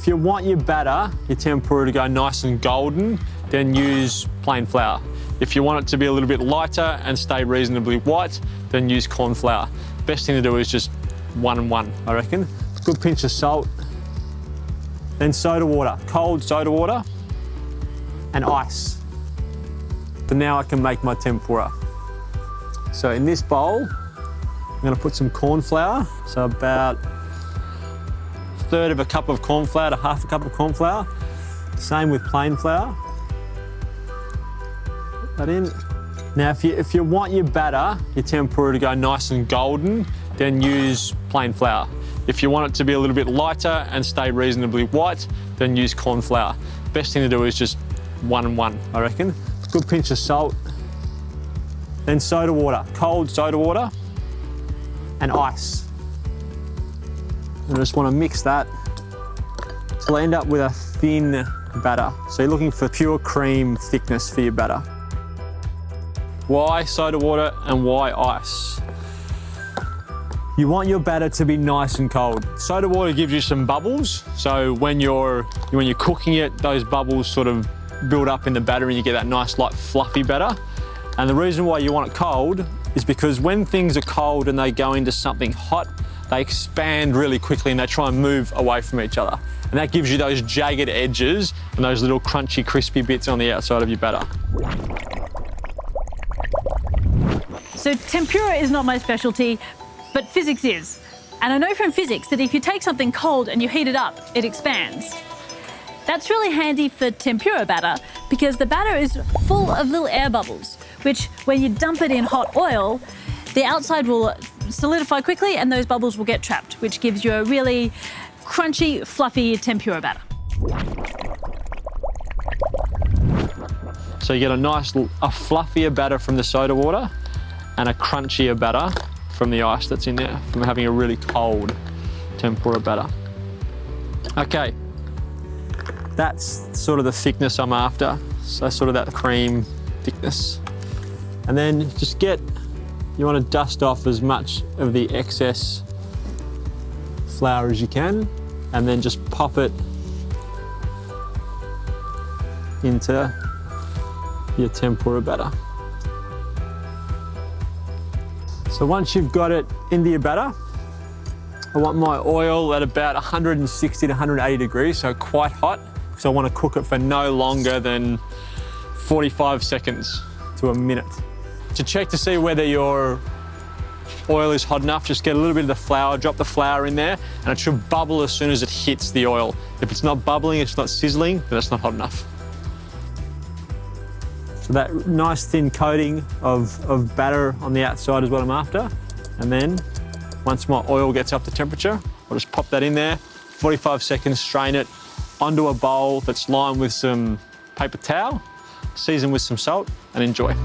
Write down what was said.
if you want your batter, your tempura to go nice and golden, then use plain flour. If you want it to be a little bit lighter and stay reasonably white, then use corn flour. Best thing to do is just 1 and 1, I reckon. Good pinch of salt. Then soda water, cold soda water and ice. So now I can make my tempura. So in this bowl, I'm going to put some corn flour. So about 1/3 of a cup of corn flour to 1/2 a cup of corn flour. Same with plain flour. Put that in. Now if you want your batter, your tempura to go nice and golden, then use plain flour. If you want it to be a little bit lighter and stay reasonably white, then use corn flour. Best thing to do is just 1 and 1, I reckon. Good pinch of salt. Then soda water, cold soda water and ice. And I just want to mix that till I end up with a thin batter. So you're looking for pure cream thickness for your batter. Why soda water and why ice? You want your batter to be nice and cold. Soda water gives you some bubbles, so when you're cooking it, those bubbles sort of build up in the batter and you get that nice, light, fluffy batter. And the reason why you want it cold is because when things are cold and they go into something hot, they expand really quickly and they try and move away from each other. And that gives you those jagged edges and those little crunchy, crispy bits on the outside of your batter. So tempura is not my specialty, but physics is. And I know from physics that if you take something cold and you heat it up, it expands. That's really handy for tempura batter because the batter is full of little air bubbles, which when you dump it in hot oil, the outside will solidify quickly and those bubbles will get trapped, which gives you a really crunchy, fluffy tempura batter. So you get a nice, a fluffier batter from the soda water and a crunchier batter from the ice that's in there, from having a really cold tempura batter. Okay, that's sort of the thickness I'm after. So sort of that cream thickness. And then just you want to dust off as much of the excess flour as you can, and then just pop it into your tempura batter. So once you've got it into your batter, I want my oil at about 160 to 180 degrees, so quite hot, because I want to cook it for no longer than 45 seconds to a minute. To check to see whether your oil is hot enough, just get a little bit of the flour, drop the flour in there, and it should bubble as soon as it hits the oil. If it's not bubbling, it's not sizzling, then it's not hot enough. So that nice thin coating of batter on the outside is what I'm after. And then once my oil gets up to temperature, I'll just pop that in there, 45 seconds, strain it onto a bowl that's lined with some paper towel, season with some salt, and enjoy.